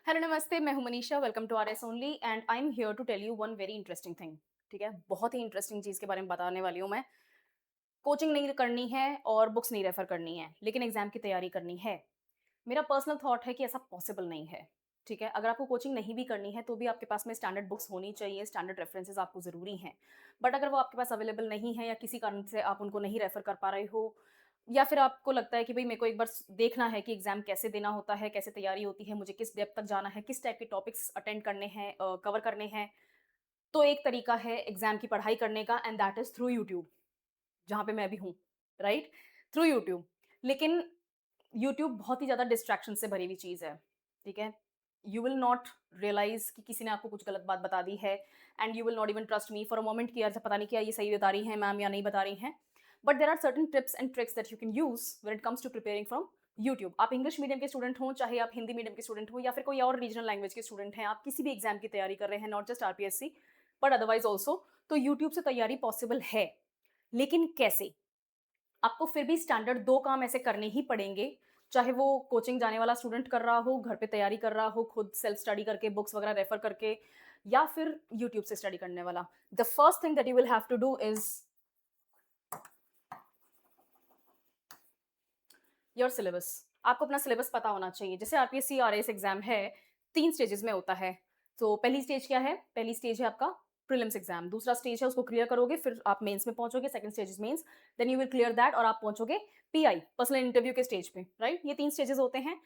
Hello नमस्ते, मैं हूं Manisha. Welcome to RS only and I am here to tell you one very interesting thing. ठीक है, बहुत ही इंटरेस्टिंग चीज़ के बारे में बताने वाली हूँ मैं। कोचिंग नहीं करनी है और बुक्स नहीं रेफर करनी है, लेकिन एग्जाम की तैयारी करनी है। मेरा पर्सनल थॉट है कि ऐसा पॉसिबल नहीं है। ठीक है, अगर आपको कोचिंग नहीं भी करनी है तो भी आपके पास में स्टैंडर्ड बुक्स होनी चाहिए, स्टैंडर्ड रेफरेंसेस आपको ज़रूरी हैं। बट अगर वो आपके पास अवेलेबल नहीं है या किसी कारण से आप उनको नहीं रेफर कर पा रहे हो, या फिर आपको लगता है कि भई मेरे को एक बार देखना है कि एग्ज़ाम कैसे देना होता है, कैसे तैयारी होती है, मुझे किस डेप्थ तक जाना है, किस टाइप के टॉपिक्स अटेंड करने हैं, कवर करने हैं। तो एक तरीका है एग्ज़ाम की पढ़ाई करने का and that is through YouTube, जहाँ पे मैं भी हूँ, राइट? Through YouTube. लेकिन यूट्यूब बहुत ही ज़्यादा डिस्ट्रैक्शन से भरी हुई चीज़ है, ठीक है? यू विल नॉट रियलाइज़ कि किसी ने आपको कुछ गलत बात बता दी है and you will not even trust me for a moment कि यार पता नहीं क्या ये सही बता रही हैं मैम या नहीं बता रही हैं। But there are certain tips and tricks that you can use when it comes to preparing from YouTube. आप इंग्लिश मीडियम के स्टूडेंट हों, चाहे आप हिंदी मीडियम के स्टूडेंट हों या फिर कोई और रीजनल लैंग्वेज के स्टूडेंट हैं, आप किसी भी एग्ज़ाम की तैयारी कर रहे हैं, not just RPSC but otherwise also, तो यूट्यूब से तैयारी पॉसिबल है। लेकिन कैसे? आपको फिर भी स्टैंडर्ड 2 काम ऐसे करने ही पड़ेंगे, चाहे वो कोचिंग जाने वाला स्टूडेंट कर रहा हो, घर पे तैयारी कर रहा हो, खुद सेल्फ स्टडी करके, बुक्स वगैरह रेफर करके या फिर यूट्यूब से स्टडी करने वाला। The first thing that you will have to do is your syllabus. आपको अपना सिलेबस पता होना चाहिए। जैसे आरपीएससी, आरएएस एग्ज़ाम है, 3 स्टेजेज़ में होता है। तो पहली स्टेज क्या है? पहली स्टेज है आपका प्रीलिम्स एग्ज़ाम, दूसरा स्टेज है उसको क्लियर करोगे, फिर आप मेंस में पहुँचोगे, second stage is mains, then you will clear that और आप पहुँचोगे पीआई, पर्सनल इंटरव्यू के स्टेज पे, राइट? ये 3 स्टेजेज़ होते हैं।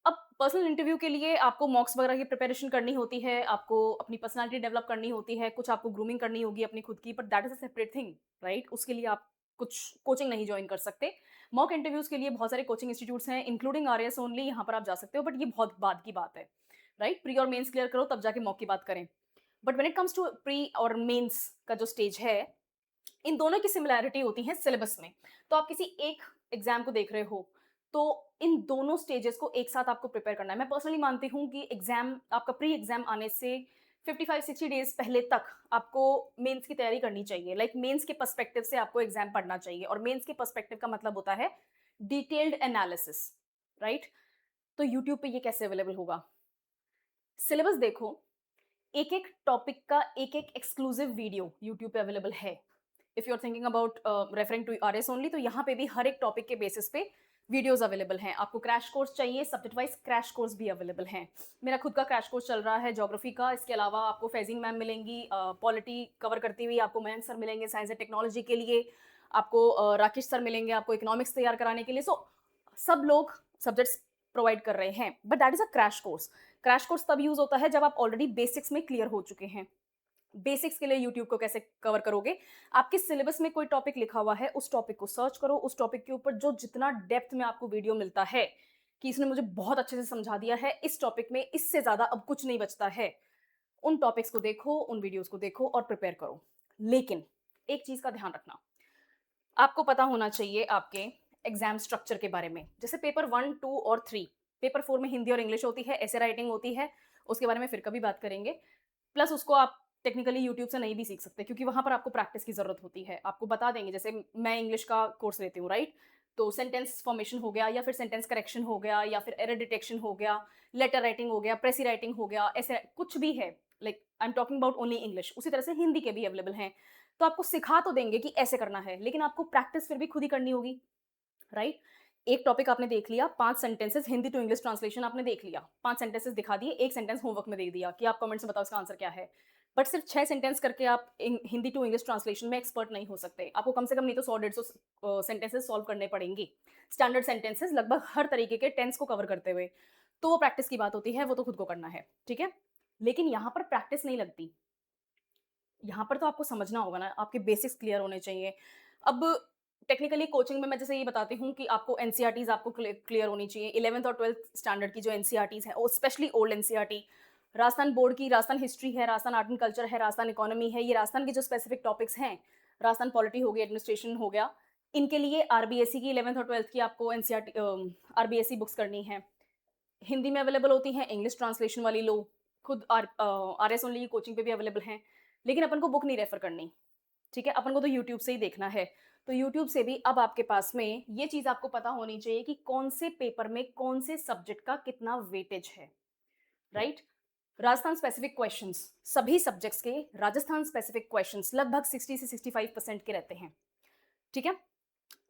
अब पर्सनल इंटरव्यू के लिए आपको मॉक्स वगैरह की प्रिपरेशन करनी होती है, आपको अपनी पर्सनैलिटी डेवलप करनी होती है, कुछ आपको ग्रूमिंग करनी होगी अपनी खुद की, but that is a separate thing, right? उसके लिए आप कुछ कोचिंग नहीं जॉइन कर सकते। मॉक इंटरव्यूज़ के लिए बहुत सारे कोचिंग इंस्टीट्यूट्स हैं, इंक्लूडिंग आरएस ओनली, यहाँ पर आप जा सकते हो, बट ये बहुत बाद की बात है, राइट? प्री और मेंस क्लियर करो तब जाके मॉक की बात करें। But when it comes to pre और मेंस का जो स्टेज है, इन दोनों की सिमिलैरिटी होती है सिलेबस में। तो आप किसी एक एग्ज़ाम को देख रहे हो, तो इन दोनों स्टेजेस को एक साथ आपको प्रिपेयर करना है। मैं पर्सनली मानती हूँ कि एग्ज़ाम आपका प्री एग्ज़ाम आने से 55-60 डेज़ पहले तक आपको मेंस की तैयारी करनी चाहिए। लाइक मेंस के पर्सपेक्टिव से आपको एग्ज़ाम पढ़ना चाहिए और मेंस के पर्सपेक्टिव का मतलब होता है डिटेल्ड एनालिसिस, राइट? तो यूट्यूब पे ये कैसे अवेलेबल होगा? सिलेबस देखो, एक-एक टॉपिक का एक-एक एक्सक्लूसिव वीडियो यूट्यूब पे अवेलेबल है। If you are thinking about referring to RS only, तो यहाँ पे भी हर एक टॉपिक के बेसिस पे वीडियोस अवेलेबल हैं। आपको क्रैश कोर्स चाहिए, सब्जेक्ट वाइज क्रैश कोर्स भी अवेलेबल हैं। मेरा खुद का क्रैश कोर्स चल रहा है ज्योग्राफी का। इसके अलावा आपको फैजिंग मैम मिलेंगी, पॉलिटी कवर करती हुई आपको मयंक सर मिलेंगे साइंस एंड टेक्नोलॉजी के लिए, आपको राकेश सर मिलेंगे आपको इकोनॉमिक्स तैयार कराने के लिए। सो सब लोग सब्जेक्ट्स प्रोवाइड कर रहे हैं, but that is a crash course. Crash course तब यूज होता है जब आप ऑलरेडी बेसिक्स में क्लियर हो चुके हैं। बेसिक्स के लिए यूट्यूब को कैसे कवर करोगे? आपके सिलेबस में कोई टॉपिक लिखा हुआ है, उस टॉपिक को सर्च करो, उस टॉपिक के ऊपर जो जितना डेप्थ में आपको वीडियो मिलता है कि इसने मुझे बहुत अच्छे से समझा दिया है, इस टॉपिक में इससे ज़्यादा अब कुछ नहीं बचता है। उन टॉपिक्स को देखो, उन वीडियोज़ को देखो और प्रिपेयर करो। लेकिन एक चीज़ का ध्यान रखना, आपको पता होना चाहिए आपके एग्ज़ाम स्ट्रक्चर के बारे में। जैसे पेपर 1, 2 और 3, पेपर 4 में हिंदी और इंग्लिश होती है, एसे राइटिंग होती है, उसके बारे में फिर कभी बात करेंगे। प्लस उसको आप टेक्निकली यूट्यूब से नहीं भी सीख सकते क्योंकि वहाँ पर आपको प्रैक्टिस की ज़रूरत होती है। आपको बता देंगे, जैसे मैं इंग्लिश का कोर्स लेती हूँ, राइट? तो सेंटेंस फॉर्मेशन हो गया या फिर सेंटेंस करेक्शन हो गया या फिर एरर डिटेक्शन हो गया, लेटर राइटिंग हो गया, प्रेसी राइटिंग हो गया, ऐसे कुछ भी है। Like I am talking about only English. उसी तरह से हिंदी के भी अवेलेबल हैं। तो आपको सिखा तो देंगे कि ऐसे करना है, लेकिन आपको प्रैक्टिस फिर भी खुद ही करनी होगी, राइट? एक टॉपिक आपने देख लिया, 5 sentences Hindi to English translation आपने देख लिया, 5 सेंटेंसेस दिखा दिए, 1 सेंटेंस होमवर्क में दे दिया कि आप कमेंट्स में बताओ इसका आंसर क्या है। बट सिर्फ 6 सेंटेंस करके आप हिंदी टू इंग्लिश ट्रांसलेशन में एक्सपर्ट नहीं हो सकते। आपको कम से कम नहीं तो 100-150 सेंटेंसेस सॉल्व करने पड़ेंगे। स्टैंडर्ड सेंटेंसेस लगभग हर तरीके के टेंस को कवर करते हुए। तो वो प्रैक्टिस की बात होती है, वो तो खुद को करना है, ठीक है? लेकिन यहाँ पर प्रैक्टिस नहीं लगती। यहाँ पर तो आपको समझना होगा ना, आपके बेसिक्स क्लियर होने चाहिए। अब टेक्निकली कोचिंग में मैं जैसे ये बताती हूँ कि आपको एनसीईआरटीज़ आपको क्लियर होनी चाहिए। 11th और 12th स्टैंडर्ड की जो एनसीईआरटीज़ हैं, और specially old NCERT, Rajasthan board की राजस्थान हिस्ट्री है, राजस्थान आर्ट एंड कल्चर है, राजस्थान इकोनॉमी है, ये राजस्थान के जो स्पेसिफिक टॉपिक्स हैं, राजस्थान पॉलिटी हो गई, एडमिनिस्ट्रेशन हो गया, इनके लिए आरबीएसई की 11th और 12th की आपको एनसीईआरटी आरबीएसई बुक्स करनी है। हिंदी में अवेलेबल होती हैं, इंग्लिश ट्रांसलेशन वाली लो, खुद आरएस ओनली की कोचिंग पे भी अवेलेबल हैं, लेकिन अपन को बुक नहीं रेफर करनी, ठीक है? अपन को तो यूट्यूब से ही देखना है। तो यूट्यूब से भी अब आपके पास में ये चीज़ आपको पता होनी चाहिए कि कौन से पेपर में कौन से सब्जेक्ट का कितना वेटेज है, राइट। राजस्थान स्पेसिफिक क्वेश्चंस, सभी सब्जेक्ट्स के राजस्थान स्पेसिफिक क्वेश्चंस लगभग 60 से 65% के रहते हैं, ठीक है।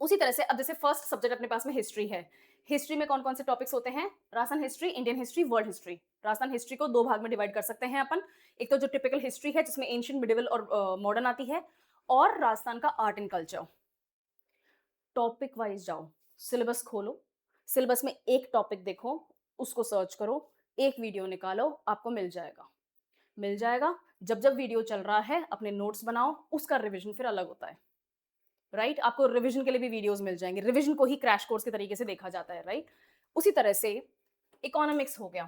उसी तरह से अब जैसे फर्स्ट सब्जेक्ट अपने पास में हिस्ट्री है, हिस्ट्री में कौन कौन से टॉपिक्स होते हैं, Rajasthan history, Indian history, world history. Rajasthan history को दो भाग में डिवाइड कर सकते हैं अपन, एक तो जो टिपिकल हिस्ट्री है जिसमें एंशियंट, मिडिवल और मॉडर्न आती है, और राजस्थान का art and culture. Topic wise जाओ, सिलेबस खोलो, सिलेबस में एक टॉपिक देखो, उसको सर्च करो, एक वीडियो निकालो, आपको मिल जाएगा, मिल जाएगा। जब जब वीडियो चल रहा है अपने नोट्स बनाओ, उसका रिवीजन फिर अलग होता है, राइट। आपको रिवीजन के लिए भी वीडियोस मिल जाएंगे, रिवीजन को ही क्रैश कोर्स के तरीके से देखा जाता है, राइट। उसी तरह से इकोनॉमिक्स हो गया,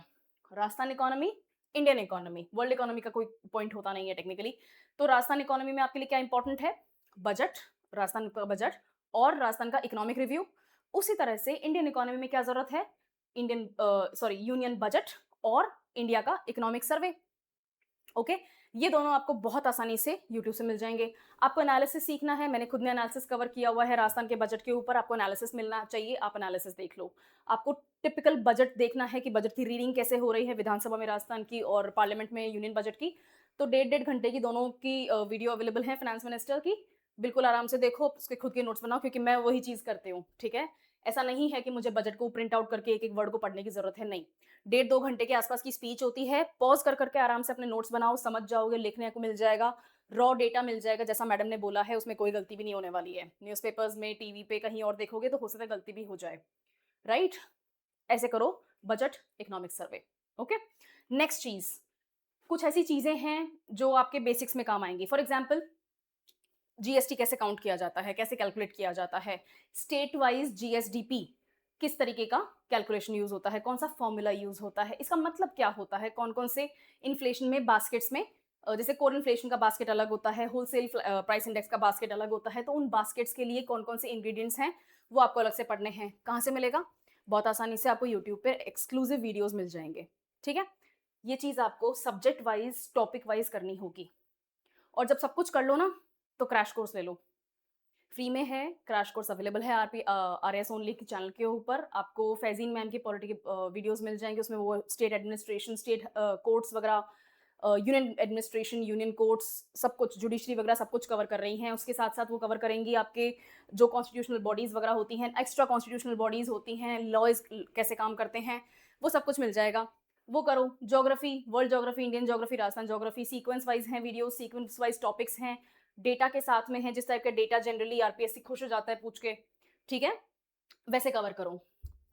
Rajasthan economy, Indian economy, world economy का कोई पॉइंट होता नहीं है टेक्निकली। तो राजस्थान इकोनॉमी में आपके लिए क्या इंपॉर्टेंट है, बजट, राजस्थान का बजट और राजस्थान का इकोनॉमिक रिव्यू। उसी तरह से इंडियन इकोनॉमी में क्या जरूरत है, इंडियन सॉरी यूनियन बजट और इंडिया का इकोनॉमिक सर्वे। ओके, ये दोनों आपको बहुत आसानी से यूट्यूब से मिल जाएंगे। आपको एनालिसिस सीखना है, मैंने खुद ने एनालिसिस कवर किया हुआ है राजस्थान के बजट के ऊपर, आपको एनालिसिस मिलना चाहिए, आप एनालिसिस देख लो। आपको टिपिकल बजट देखना है कि बजट की रीडिंग कैसे हो रही है विधानसभा में राजस्थान की और पार्लियामेंट में यूनियन बजट की, तो 1.5 घंटे की दोनों की वीडियो अवेलेबल है फाइनेंस मिनिस्टर की, बिल्कुल आराम से देखो, उसके खुद के नोट्स बनाओ, क्योंकि मैं वही चीज़ करती हूँ, ठीक है। ऐसा नहीं है कि मुझे बजट को प्रिंट आउट करके एक एक वर्ड को पढ़ने की जरूरत है, नहीं। 1.5 घंटे के आसपास की स्पीच होती है, पॉज कर करके आराम से अपने नोट्स बनाओ, समझ जाओगे, लिखने को मिल जाएगा, रॉ डेटा मिल जाएगा, जैसा मैडम ने बोला है उसमें कोई गलती भी नहीं होने वाली है। न्यूज़पेपर्स में, टीवी पे कहीं और देखोगे तो हो सकता है गलती भी हो जाए, राइट। ऐसे करो, budget, economic survey. Okay, next चीज, कुछ ऐसी चीजें हैं जो आपके बेसिक्स में काम आएंगी। फॉर एग्जाम्पल, जीएसटी कैसे काउंट किया जाता है, कैसे कैलकुलेट किया जाता है, स्टेट वाइज जीएसडीपी किस तरीके का कैलकुलेशन यूज होता है, कौन सा फॉर्मूला यूज होता है, इसका मतलब क्या होता है, कौन कौन से इन्फ्लेशन में बास्केट्स में, जैसे कोर इन्फ्लेशन का बास्केट अलग होता है, होलसेल प्राइस इंडेक्स का बास्केट अलग होता है, तो उन बास्केट्स के लिए कौन कौन से इंग्रेडिएंट्स हैं वो आपको अलग से पढ़ने हैं। कहाँ से मिलेगा, बहुत आसानी से आपको यूट्यूब पे एक्सक्लूसिव वीडियोस मिल जाएंगे, ठीक है। ये चीज आपको सब्जेक्ट वाइज, टॉपिक वाइज करनी होगी। और जब सब कुछ कर लो ना, तो क्रैश कोर्स ले लो, फ्री में है, क्रैश कोर्स अवेलेबल है आरएस ओनली के चैनल के ऊपर। आपको फैजीन मैम की पॉलिटी के वीडियोस मिल जाएंगे, उसमें वो स्टेट एडमिनिस्ट्रेशन, स्टेट कोर्ट्स वगैरह, यूनियन एडमिनिस्ट्रेशन, यूनियन कोर्ट्स, सब कुछ, जुडिशरी वगैरह सब कुछ कवर कर रही हैं। उसके साथ साथ वो कवर करेंगी आपके जो कॉन्स्टिट्यूशनल बॉडीज वगैरह होती हैं, एक्स्ट्रा कॉन्स्टिट्यूशनल बॉडीज होती हैं, लॉज कैसे काम करते हैं, वो सब कुछ मिल जाएगा, वो करो। Geography, world geography, Indian geography, Rajasthan geography, sequence wise हैं वीडियो, सीक्वेंस वाइज टॉपिक्स हैं, डेटा के साथ में है, जिस टाइप का डेटा जनरली आरपीएससी खुश हो जाता है पूछ के, ठीक है, वैसे कवर करो।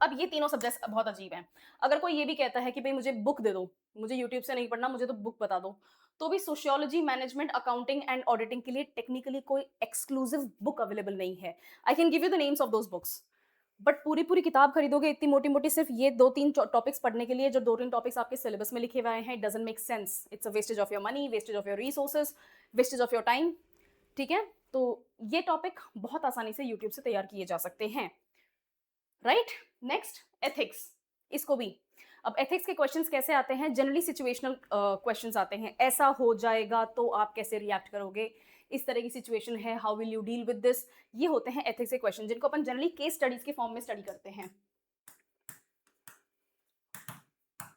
अब ये तीनों सब्जेक्ट्स बहुत अजीब हैं। अगर कोई ये भी कहता है कि भाई मुझे बुक दे दो, मुझे यूट्यूब से नहीं पढ़ना, मुझे तो बुक बता दो, तो भी sociology, management, accounting and auditing के लिए टेक्निकली कोई एक्सक्लूसिव बुक अवेलेबल नहीं है। I can give you the names of those books, but पूरी पूरी किताब खरीदोगे इतनी मोटी मोटी सिर्फ ये 2-3 टॉपिक्स पढ़ने के लिए, जो 2-3 टॉपिक्स आपके सिलेबस में लिखे हुए हैं, it doesn't make sense, it's a wastage of your money, wastage of your resources, wastage of your time, ठीक है। तो ये टॉपिक बहुत आसानी से यूट्यूब से तैयार किए जा सकते हैं, राइट। नेक्स्ट, एथिक्स, इसको भी, अब एथिक्स के क्वेश्चंस कैसे आते हैं, जनरली सिचुएशनल क्वेश्चंस आते हैं, ऐसा हो जाएगा तो आप कैसे रिएक्ट करोगे, इस तरह की सिचुएशन है, how will you deal with this, ये होते हैं एथिक्स के क्वेश्चन, जिनको अपन जनरली केस स्टडीज के फॉर्म में स्टडी करते हैं,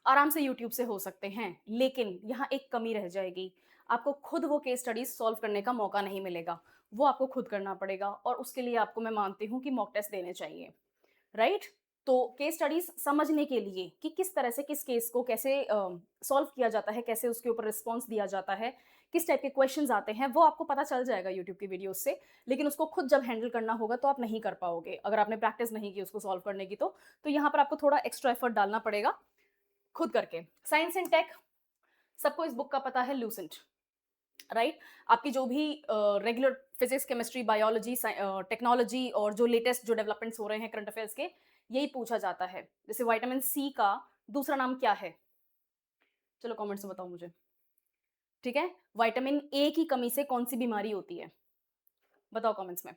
आराम से यूट्यूब से हो सकते हैं। लेकिन यहाँ एक कमी रह जाएगी, आपको खुद वो केस स्टडीज सॉल्व करने का मौका नहीं मिलेगा, वो आपको खुद करना पड़ेगा, और उसके लिए आपको मैं मानती हूँ कि मॉक टेस्ट देने चाहिए, राइट। तो केस स्टडीज समझने के लिए कि किस तरह से किस केस को कैसे सॉल्व किया जाता है, कैसे उसके ऊपर रिस्पॉन्स दिया जाता है, किस टाइप के क्वेश्चंस आते हैं, वो आपको पता चल जाएगा यूट्यूब की वीडियोस से। लेकिन उसको खुद जब हैंडल करना होगा तो आप नहीं कर पाओगे, अगर आपने प्रैक्टिस नहीं की उसको सॉल्व करने की, तो यहाँ पर आपको थोड़ा एक्स्ट्रा एफर्ट डालना पड़ेगा खुद करके। साइंस एंड टेक, सबको इस बुक का पता है, लूसेंट, राइट। आपकी जो भी regular physics, chemistry, biology, technology और जो लेटेस्ट जो डेवलपमेंट्स हो रहे हैं करंट अफेयर्स के, यही पूछा जाता है। जैसे विटामिन सी का दूसरा नाम क्या है, चलो कमेंट्स में बताओ मुझे, ठीक है। विटामिन ए की कमी से कौन सी बीमारी होती है, बताओ कमेंट्स में।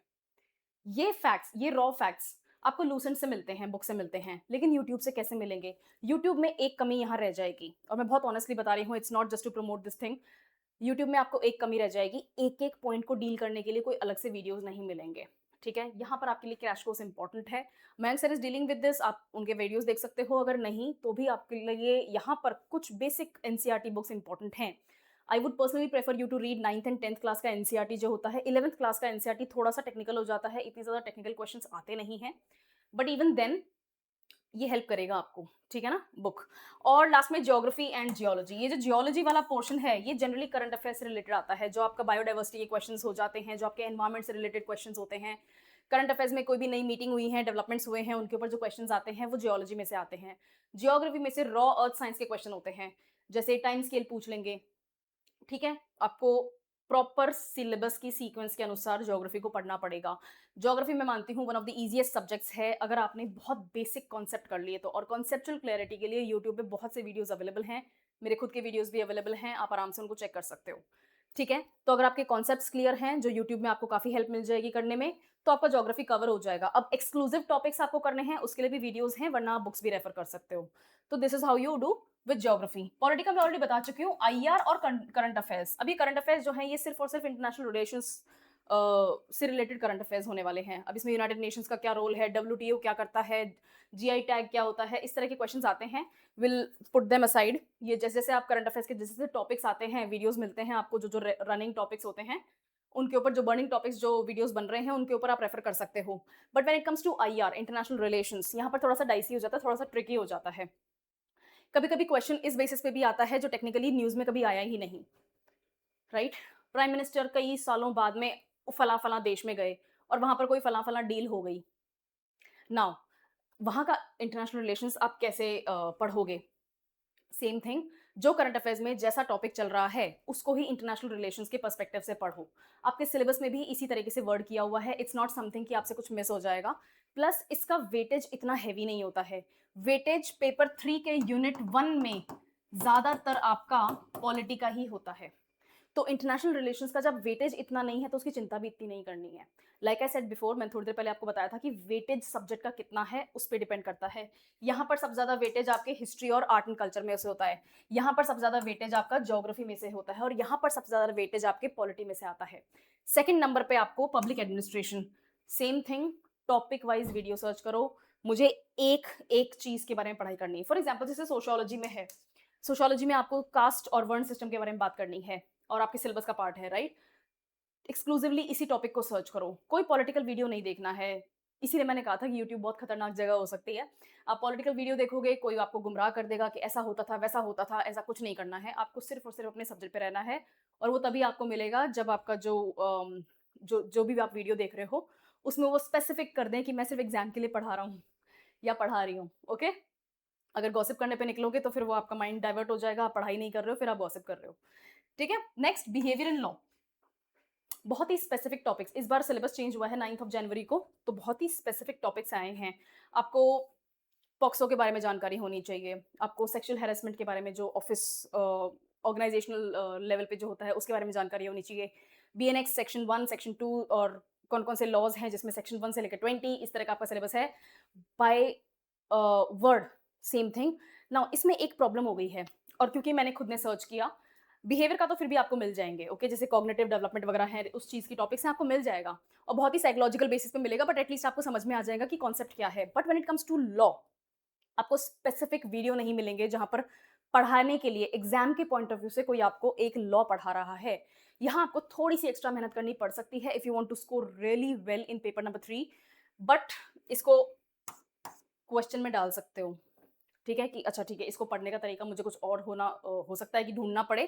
ये फैक्ट्स, ये रॉ फैक्ट्स आपको लूसेंट से मिलते हैं, बुक से मिलते हैं, लेकिन यूट्यूब से कैसे मिलेंगे। यूट्यूब में एक कमी यहाँ रह जाएगी, और मैं बहुत ऑनेस्टली बता रही हूँ, it's not just to promote this thing, YouTube में आपको एक कमी रह जाएगी, एक एक पॉइंट को डील करने के लिए कोई अलग से वीडियोस नहीं मिलेंगे। ठीक है, यहाँ पर आपके लिए क्रैश कोर्स इंपॉर्टेंट है। Mayank sir is dealing with this, आप उनके वीडियोस देख सकते हो, अगर नहीं तो भी आपके लिए यहाँ पर कुछ बेसिक एनसीईआरटी बुक्स इंपॉर्टेंट हैं। I would personally prefer you to read 9th and 10th class का एनसीईआरटी जो होता है। 11th क्लास का एनसीईआरटी थोड़ा सा टेक्निकल हो जाता है, इतनी ज़्यादा टेक्निकल क्वेश्चंस आते नहीं हैं, बट इवन देन ये हेल्प करेगा आपको, ठीक है ना, बुक। और लास्ट में ज्योग्राफी एंड जियोलॉजी, ये जो जियोलॉजी वाला पोर्शन है ये जनरली करंट अफेयर से रिलेटेड आता है, जो आपका बायोडाइवर्सिटी के क्वेश्चंस हो जाते हैं, जो आपके एनवायरमेंट से रिलेटेड क्वेश्चंस होते हैं। करंट अफेयर्स में कोई भी नई मीटिंग हुई है, डेवलपमेंट्स हुए हैं, उनके ऊपर जो क्वेश्चंस आते हैं वो जियोलॉजी में से आते हैं। जियोग्राफी में से रॉ अर्थ साइंस के क्वेश्चन होते हैं, जैसे टाइम स्केल पूछ लेंगे, ठीक है, आपको प्रॉपर सिलेबस की सीक्वेंस के अनुसार ज्योग्राफी को पढ़ना पड़ेगा। ज्योग्राफी मैं मानती हूँ one of the easiest subjects है, अगर आपने बहुत बेसिक कॉन्सेप्ट कर लिए तो। और कॉन्सेप्चुअल क्लैरिटी के लिए यूट्यूब पे बहुत से वीडियोस अवेलेबल हैं, मेरे खुद के वीडियोस भी अवेलेबल हैं, आप आराम से उनको चेक कर सकते हो, ठीक है। तो अगर आपके कॉन्सेप्ट्स क्लियर हैं, जो यूट्यूब में आपको काफी हेल्प मिल जाएगी करने में, तो आपका ज्योग्राफी कवर हो जाएगा। अब एक्सक्लूसिव टॉपिक्स आपको करने हैं, उसके लिए भी वीडियोस हैं, वरना आप बुक्स भी रेफर कर सकते हो। तो this is how you do with geography. Political मैं ऑलरेडी बता चुकी हूँ, आईआर और करंट अफेयर्स। अभी करंट अफेयर्स जो है ये सिर्फ और सिर्फ इंटरनेशनल रिलेशंस से रिलेटेड करंट अफेयर्स होने वाले हैं। अब इसमें यूनाइटेड नेशंस का क्या रोल है, डब्ल्यूटीओ क्या करता है, जीआई टैग क्या होता है, इस तरह के क्वेश्चंस आते हैं। Will put them aside. ये जैसे जैसे आप करंट अफेयर्स के जैसे जैसे टॉपिक्स आते हैं, वीडियोस मिलते हैं आपको, जो जो रनिंग टॉपिक्स होते हैं उनके ऊपर, जो बर्निंग टॉपिक्स जो वीडियोस बन रहे हैं उनके ऊपर आप रेफर कर सकते हो। But when it comes to IR, international relations, यहाँ पर थोड़ा सा डाइसी हो जाता है, थोड़ा सा ट्रिकी हो जाता है। कभी कभी क्वेश्चन इस बेसिस पे भी आता है जो टेक्निकली न्यूज में कभी आया ही नहीं, राइट। प्राइम मिनिस्टर कई सालों बाद में फला फला देश में गए और वहां पर कोई फला फला डील हो गई। नाउ वहां का इंटरनेशनल रिलेशंस आप कैसे पढ़ोगे? सेम थिंग, जो करंट अफेयर्स में जैसा टॉपिक चल रहा है उसको ही इंटरनेशनल रिलेशंस के पर्सपेक्टिव से पढ़ो। आपके सिलेबस में भी इसी तरीके से वर्ड किया हुआ है, इट्स नॉट समथिंग कि आपसे कुछ मिस हो जाएगा। प्लस इसका वेटेज इतना हैवी नहीं होता है। वेटेज पेपर 3 के यूनिट 1 में ज्यादातर आपका पॉलिटी का ही होता है। तो इंटरनेशनल रिलेशंस का जब वेटेज इतना नहीं है तो उसकी चिंता भी इतनी नहीं करनी है। लाइक आई सेड बिफोर, मैंने थोड़ी देर पहले आपको बताया था कि वेटेज सब्जेक्ट का कितना है उस पर डिपेंड करता है। यहाँ पर सबसे ज्यादा वेटेज आपके हिस्ट्री और आर्ट एंड कल्चर में से होता है, यहाँ पर सबसे ज्यादा वेटेज आपका ज्योग्राफी में से होता है, और यहाँ पर सबसे ज्यादा वेटेज आपके पॉलिटी में से आता है। सेकेंड नंबर पे आपको public administration. Same thing, topic wise video search करो। मुझे एक एक चीज के बारे में पढ़ाई करनी है। फॉर एग्जाम्पल जैसे सोशियोलॉजी में है, सोशियोलॉजी में आपको कास्ट और वर्ण सिस्टम के बारे में बात करनी है और आपके सिलेबस का पार्ट है, राइट। एक्सक्लूसिवली इसी टॉपिक को सर्च करो, कोई पॉलिटिकल वीडियो नहीं देखना है। इसीलिए मैंने कहा था कि यूट्यूब बहुत खतरनाक जगह हो सकती है। आप पॉलिटिकल वीडियो देखोगे, कोई आपको गुमराह कर देगा कि ऐसा होता था वैसा होता था, ऐसा कुछ नहीं करना है। आपको सिर्फ और सिर्फ अपने सब्जेक्ट पे रहना है, और वो तभी आपको मिलेगा जब आपका जो भी आप वीडियो देख रहे हो उसमें वो स्पेसिफिक कर दें कि मैं सिर्फ एग्जाम के लिए पढ़ा रहा हूँ या पढ़ा रही हूँ, ओके। अगर गॉसिप करने पे निकलोगे तो फिर वो आपका माइंड डाइवर्ट हो जाएगा, आप पढ़ाई नहीं कर रहे हो, फिर आप गॉसिप कर रहे हो, ठीक है। Next, behaviour in law. बहुत ही स्पेसिफिक टॉपिक्स, इस बार सिलेबस चेंज हुआ है 9 जनवरी को, तो बहुत ही स्पेसिफिक टॉपिक्स आए हैं। आपको पॉक्सो के बारे में जानकारी होनी चाहिए, आपको सेक्सुअल हैरेसमेंट के बारे में जो ऑफिस ऑर्गेनाइजेशनल लेवल पे जो होता है उसके बारे में जानकारी होनी चाहिए। बीएनएक्स सेक्शन 1 सेक्शन 2 और कौन कौन से लॉज हैं जिसमें सेक्शन 1 से लेकर 20 इस तरह का आपका सिलेबस है। By word same thing. Now इसमें एक प्रॉब्लम हो गई है, और क्योंकि मैंने खुद ने सर्च किया, बिहेवियर का तो फिर भी आपको मिल जाएंगे, ओके, जैसे कॉग्निटिव डेवलपमेंट वगैरह है, उस चीज की टॉपिक्स हैं, आपको मिल जाएगा और बहुत ही साइकोलॉजिकल बेसिस पे मिलेगा, बट एटलीस्ट आपको समझ में आ जाएगा कि कॉन्सेप्ट क्या है। But when it comes to law, आपको स्पेसिफिक वीडियो नहीं मिलेंगे जहां पर पढ़ाने के लिए एग्जाम के पॉइंट ऑफ व्यू से कोई आपको एक लॉ पढ़ा रहा है। यहाँ आपको थोड़ी सी एक्स्ट्रा मेहनत करनी पड़ सकती है if you want to score really well in paper number 3, बट इसको क्वेश्चन में डाल सकते हो, ठीक है, कि अच्छा ठीक है, इसको पढ़ने का तरीका मुझे कुछ और हो सकता है कि ढूंढना पड़े।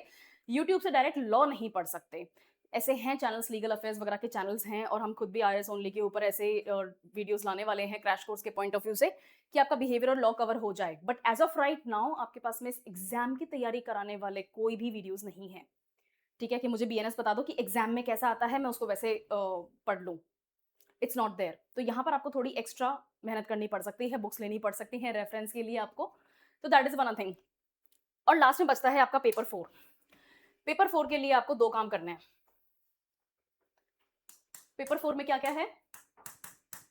यूट्यूब से डायरेक्ट लॉ नहीं पढ़ सकते। ऐसे हैं चैनल्स, लीगल अफेयर्स वगैरह के चैनल्स हैं, और हम खुद भी आईएएस ओनली के ऊपर ऐसे वीडियोस लाने वाले हैं क्रैश कोर्स के पॉइंट ऑफ व्यू से, कि आपका बिहेवियर और लॉ कवर हो जाए। But as of right now आपके पास में इस एग्जाम की तैयारी कराने वाले कोई भी वीडियोज नहीं है, ठीक है, कि मुझे बीएनएस बता दो कि एग्जाम में कैसा आता है मैं उसको वैसे पढ़ लूँ। It's not there. तो यहाँ पर आपको थोड़ी एक्स्ट्रा मेहनत करनी पड़ सकती है, बुक्स लेनी पड़ सकती हैं रेफरेंस के लिए आपको। तो दैट इज वन थिंग। और लास्ट में बचता है आपका पेपर 4। पेपर 4 के लिए आपको 2 काम करने हैं। पेपर 4 में क्या क्या है?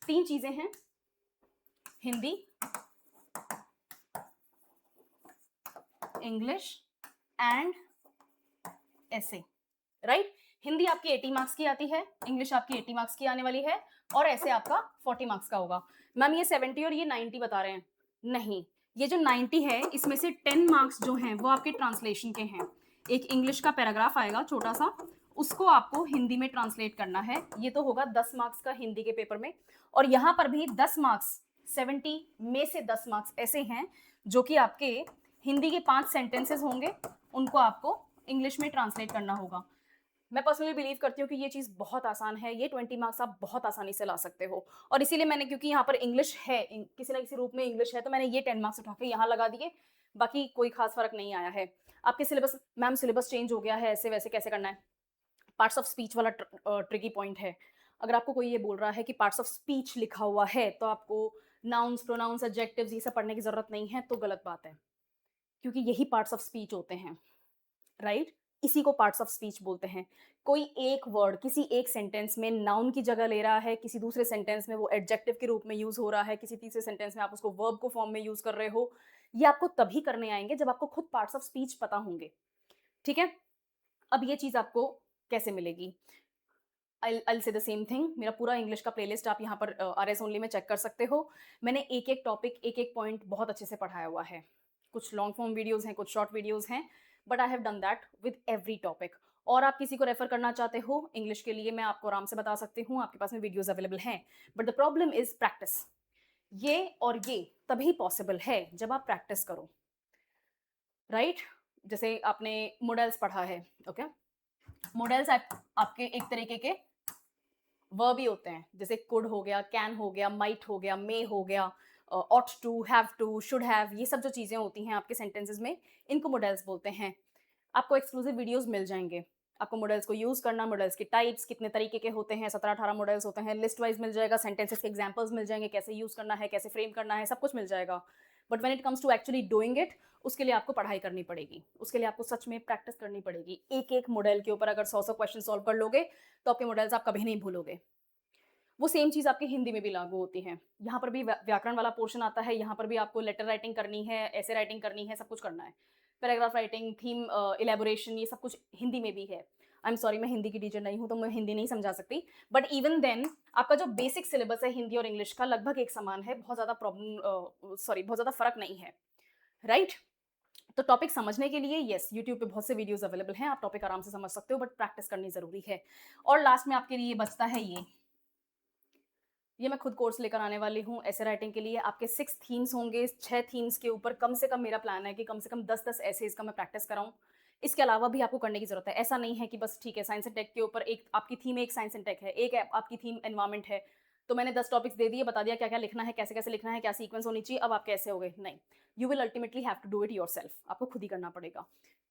3 चीजें हैं, हिंदी, इंग्लिश एंड ऐसे, राइट। हिंदी आपकी 80 मार्क्स की आती है, इंग्लिश आपकी 80 मार्क्स की आने वाली है, और ऐसे आपका 40 मार्क्स का होगा। मैम ये 70 और ये 90 बता रहे हैं, नहीं, ये जो 90 है इसमें से 10 मार्क्स जो हैं वो आपके ट्रांसलेशन के हैं। एक इंग्लिश का पैराग्राफ आएगा छोटा सा, उसको आपको हिंदी में ट्रांसलेट करना है, ये तो होगा 10 मार्क्स का हिंदी के पेपर में। और यहाँ पर भी 10 मार्क्स, 70 में से 10 मार्क्स ऐसे हैं जो कि आपके हिंदी के 5 सेंटेंसेस होंगे, उनको आपको इंग्लिश में ट्रांसलेट करना होगा। मैं पर्सनली बिलीव करती हूँ कि ये चीज़ बहुत आसान है, ये 20 मार्क्स आप बहुत आसानी से ला सकते हो। और इसीलिए मैंने, क्योंकि यहाँ पर इंग्लिश है, किसी ना किसी रूप में इंग्लिश है, तो मैंने ये 10 मार्क्स उठा के यहाँ लगा दिए, बाकी कोई खास फर्क नहीं आया है। आपके सिलेबस, मैम सिलेबस चेंज हो गया है, ऐसे वैसे कैसे करना है? पार्ट्स ऑफ स्पीच वाला ट्रिकी पॉइंट है। अगर आपको कोई ये बोल रहा है कि पार्ट्स ऑफ स्पीच लिखा हुआ है तो आपको नाउन्स, प्रोनाउंस, एडजेक्टिव्स ये सब पढ़ने की जरूरत नहीं है, तो गलत बात है, क्योंकि यही पार्ट्स ऑफ स्पीच होते हैं, राइट? इसी को पार्ट्स ऑफ स्पीच बोलते हैं। कोई एक वर्ड किसी एक सेंटेंस में नाउन की जगह ले रहा है, किसी दूसरे सेंटेंस में वो एडजेक्टिव के रूप में यूज हो रहा है, किसी तीसरे सेंटेंस में आप उसको वर्ब को फॉर्म में यूज कर रहे हो, ये आपको तभी करने आएंगे जब आपको खुद पार्ट्स ऑफ स्पीच पता होंगे, ठीक है? अब ये चीज आपको कैसे मिलेगी? I'll say the same thing। मेरा पूरा इंग्लिश का प्लेलिस्ट आप यहाँ पर RS ओनली में चेक कर सकते हो। मैंने एक एक टॉपिक, एक एक पॉइंट बहुत अच्छे से पढ़ाया हुआ है। कुछ लॉन्ग फॉर्म वीडियोस हैं, कुछ शॉर्ट वीडियोस हैं, but I have done that with every topic. और आप किसी को रेफर करना चाहते हो इंग्लिश के लिए, मैं आपको आराम से बता सकती हूँ, आपके पास में वीडियोस अवेलेबल हैं, but the problem is practice. ये और ये तभी पॉसिबल है जब आप प्रैक्टिस करो, राइट? जैसे आपने मॉडल्स पढ़ा है, ओके? मॉडल्स आपके एक तरीके के वर्ब ही होते हैं, जैसे कुड हो गया, कैन हो गया, माइट हो गया, मे हो गया, ought to, have to, should have, ये सब जो चीज़ें होती हैं आपके सेंटेंसेस में, इनको मॉडल्स बोलते हैं। आपको एक्सक्लूसिव वीडियोस मिल जाएंगे, आपको मॉडल्स को यूज करना, मॉडल्स के टाइप्स कितने तरीके के होते हैं, 17-18 मॉडल्स होते हैं, लिस्ट वाइज मिल जाएगा, सेंटेंसेस के एग्जांपल्स मिल जाएंगे, कैसे यूज करना है, कैसे फ्रेम करना है, सब कुछ मिल जाएगा। But when it comes to actually doing it, उसके लिए आपको पढ़ाई करनी पड़ेगी, उसके लिए आपको सच में प्रैक्टिस करनी पड़ेगी। एक एक मॉडल के ऊपर अगर 100 क्वेश्चन सॉल्व कर लोगे तो आपके मॉडल्स आप कभी नहीं भूलोगे। वो सेम चीज़ आपकी हिंदी में भी लागू होती है। यहाँ पर भी व्याकरण वाला पोर्शन आता है, यहाँ पर भी आपको लेटर राइटिंग करनी है, ऐसे राइटिंग करनी है, सब कुछ करना है। पैराग्राफ राइटिंग, थीम इलेबोरेशन, ये सब कुछ हिंदी में भी है। आई एम सॉरी, मैं हिंदी की टीचर नहीं हूँ तो मैं हिंदी नहीं समझा सकती, बट इवन देन आपका जो बेसिक सिलेबस है हिंदी और इंग्लिश का लगभग एक समान है, बहुत ज़्यादा बहुत ज़्यादा फर्क नहीं है, राइट? तो टॉपिक समझने के लिए यस, यूट्यूब पे बहुत से वीडियोस अवेलेबल हैं, आप टॉपिक आराम से समझ सकते हो, बट प्रैक्टिस करनी ज़रूरी है। और लास्ट में आपके लिए बचता है ये मैं खुद कोर्स लेकर आने वाली हूँ ऐसे राइटिंग के लिए। आपके 6 थीम्स होंगे, 6 थीम्स के ऊपर कम से कम मेरा प्लान है कि कम से कम 10-10 ऐसेज का मैं प्रैक्टिस कराऊँ। इसके अलावा भी आपको करने की ज़रूरत है। ऐसा नहीं है कि बस ठीक है साइंस एंड टेक के ऊपर एक आपकी थीम, एक साइंस एंड टेक है, एक आपकी थीम एनवायरनमेंट है, तो मैंने 10 टॉपिक्स दे दिए, बता दिया क्या-क्या लिखना है, कैसे-कैसे लिखना है, क्या सीक्वेंस होनी चाहिए, अब आप कैसे हो गए? नहीं, you will ultimately have to do it yourself, आपको खुद ही करना पड़ेगा।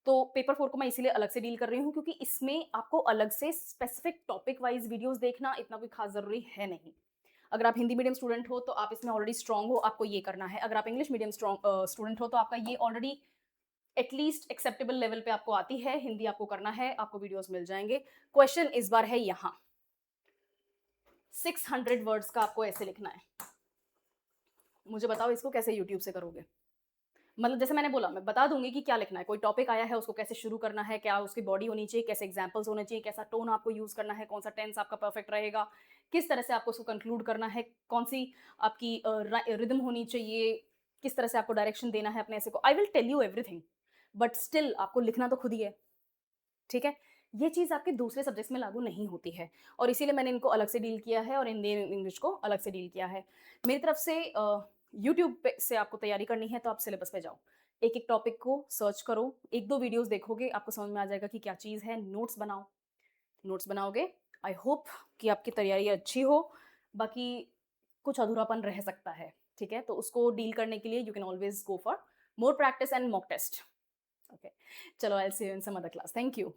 तो पेपर 4 को मैं इसीलिए अलग से डील कर रही हूँ क्योंकि इसमें आपको अलग से स्पेसिफिक टॉपिक वाइज़ वीडियोज़ देखना इतना कोई खास ज़रूरी है नहीं। अगर आप हिंदी मीडियम स्टूडेंट हो तो आप इसमें ऑलरेडी स्ट्रांग हो, आपको ये करना है। अगर आप इंग्लिश मीडियम स्टूडेंट हो तो आपका ये ऑलरेडी एटलीस्ट एक्सेप्टेबल लेवल पे आपको आती है, हिंदी आपको करना है, आपको वीडियोस मिल जाएंगे। क्वेश्चन इस बार है यहाँ 600 वर्ड्स का आपको ऐसे लिखना है। मुझे बताओ इसको कैसे यूट्यूब से करोगे? मतलब जैसे मैंने बोला, मैं बता दूंगी कि क्या लिखना है, कोई टॉपिक आया है उसको कैसे शुरू करना है, क्या उसकी बॉडी होनी चाहिए, कैसे एग्जांपल्स होने चाहिए, कैसा टोन आपको यूज करना है, कौन सा टेंस आपका परफेक्ट रहेगा, किस तरह से आपको उसको कंक्लूड करना है, कौन सी आपकी रिदम होनी चाहिए, किस तरह से आपको डायरेक्शन देना है अपने ऐसे को। I will tell you everything, but still आपको लिखना तो खुद ही है, ठीक है? ये चीज़ आपके दूसरे सब्जेक्ट्स में लागू नहीं होती है और इसीलिए मैंने इनको अलग से डील किया है और हिंदी इंग्लिश को अलग से डील किया है। मेरी तरफ से यूट्यूब पे से आपको तैयारी करनी है तो आप सिलेबस पे जाओ। एक-एक टॉपिक को सर्च करो, 1-2 वीडियोज़ देखोगे, आपको समझ में आ जाएगा कि क्या चीज़ है, नोट्स बनाओ। नोट्स बनाओगे, आई होप कि आपकी तैयारी अच्छी हो, बाकी कुछ अधूरापन रह सकता है, ठीक है? तो उसको डील करने के लिए you can always go for more practice and mock test. Okay, चलो I will see you in some other class. Thank you.